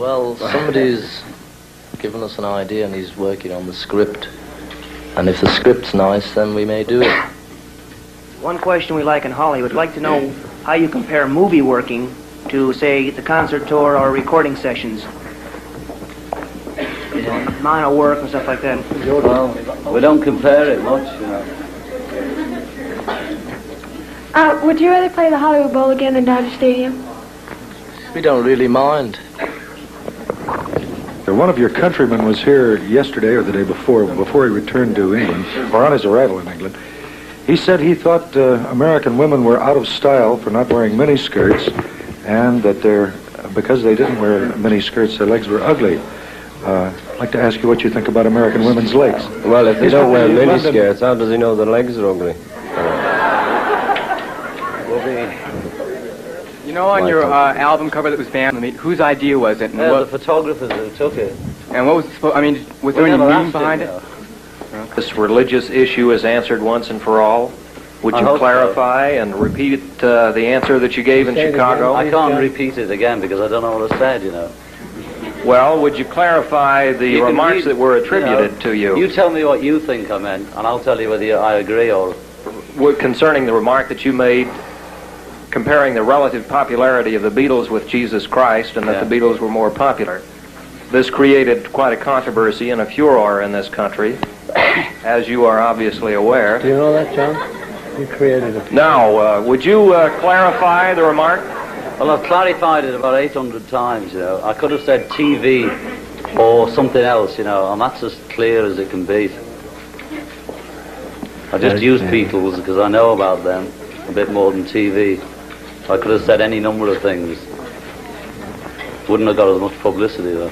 Well, somebody's given us an idea and he's working on the script. And if the script's nice, then we may do it. One question we like in Hollywood, we'd like to know how you compare movie working to, say, the concert tour or recording sessions. Amount of work and stuff like that. Well, we don't compare it much, you know. Would you rather play the Hollywood Bowl again than Dodger Stadium? We don't really mind. One of your countrymen was here yesterday or the day before he returned to England, or on his arrival in England. He said he thought American women were out of style for not wearing miniskirts, and that because they didn't wear miniskirts, their legs were ugly. I'd like to ask you what you think about American women's legs. Well, if they don't wear miniskirts, how does he know their legs are ugly? You know, on your album cover that was banned, whose idea was it? And the photographers who took it. And what was it supposed? I mean, was there any meaning behind it? This religious issue is answered once and for all. Would you clarify and repeat the answer that you gave in Chicago? I can't repeat it again because I don't know what I said, you know. Well, would you clarify the remarks that were attributed to you? You tell me what you think I meant, and I'll tell you whether I agree or... Concerning the remark that you made comparing the relative popularity of the Beatles with Jesus Christ, and that the Beatles were more popular. This created quite a controversy and a furor in this country, as you are obviously aware. Do you know that, John? You created it. Now, would you clarify the remark? Well, I've clarified it about 800 times, you know. I could have said TV or something else, you know, and that's as clear as it can be. I just used Beatles because I know about them a bit more than TV. I could have said any number of things. Wouldn't have got as much publicity, though.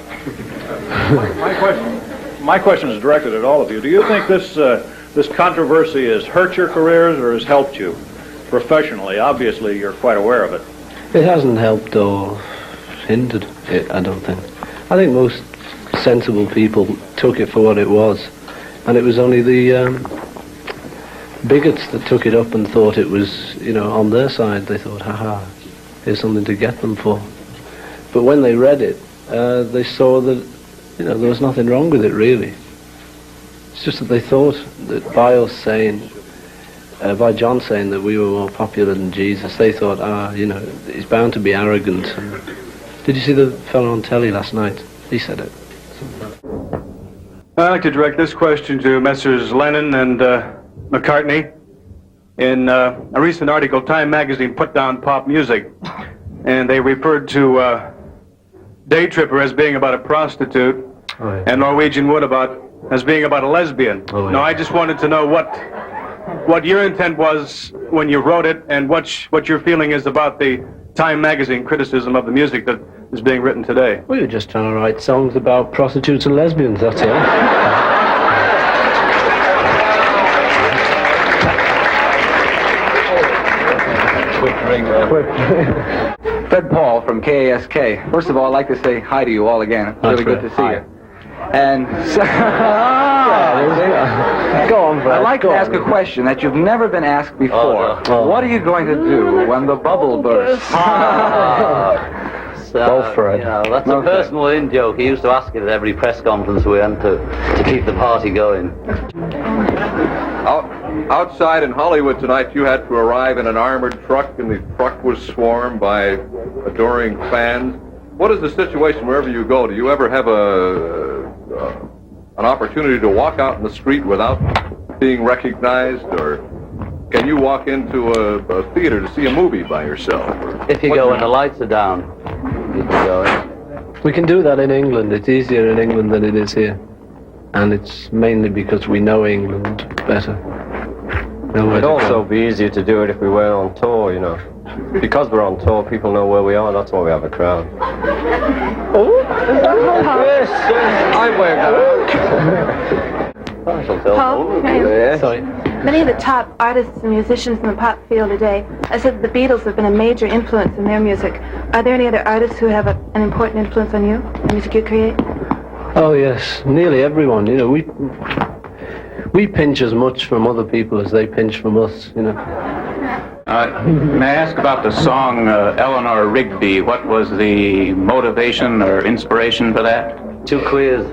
My question is directed at all of you. Do you think this controversy has hurt your careers or has helped you professionally? Obviously, you're quite aware of it. It hasn't helped or hindered it, I don't think. I think most sensible people took it for what it was, and it was only the bigots that took it up and thought it was, you know, on their side. They thought, haha, here's something to get them for. But when they read it, they saw that, you know, there was nothing wrong with it, really. It's just that they thought that by us saying, by John saying that we were more popular than Jesus, they thought, you know, he's bound to be arrogant. And did you see the fellow on telly last night? He said it. I'd like to direct this question to Messrs. Lennon and McCartney. In a recent article, Time magazine put down pop music, and they referred to Day Tripper as being about a prostitute, and Norwegian Wood as being about a lesbian. Now, I just wanted to know what your intent was when you wrote it, and what your feeling is about the Time magazine criticism of the music that is being written today. We were just trying to write songs about prostitutes and lesbians, that's all. Fred Paul from KASK. First of all, I'd like to say hi to you all again. It's really good to see you. And so, go on, Fred. I'd like to ask a question that you've never been asked before. What are you going to do when the bubble bursts? Go for it. You know, that's a personal in-joke. He used to ask it at every press conference we went to keep the party going. Outside in Hollywood tonight, you had to arrive in an armored truck, and the truck was swarmed by adoring fans. What is the situation wherever you go? Do you ever have an opportunity to walk out in the street without being recognized, or can you walk into a theater to see a movie by yourself? If you go when the lights are down, you can go in. We can do that in England. It's easier in England than it is here. And it's mainly because we know England better. It'd also be easier to do it if we were on tour, you know. Because we're on tour, people know where we are, that's why we have a crowd. Oh? Yes, I'm wearing that. Paul? Yes. Sorry. Many of the top artists and musicians in the pop field today, I said the Beatles have been a major influence in their music. Are there any other artists who have an important influence on you, the music you create? Oh yes, nearly everyone. You know, we pinch as much from other people as they pinch from us. You know. May I ask about the song Eleanor Rigby? What was the motivation or inspiration for that? Two queers.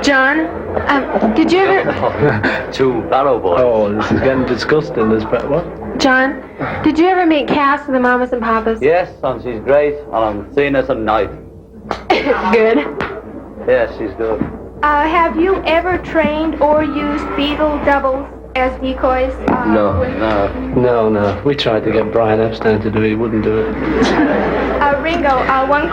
John, did you ever... Two barrow boys. Oh, this is getting disgusting. What? John, did you ever make casts of the Mamas and Papas? Yes, and she's great. And I'm seeing her tonight. Good. Yes, she's good. Have you ever trained or used Beatle doubles as decoys? No. No. We tried to get Brian Epstein to do it. He wouldn't do it. Ringo, one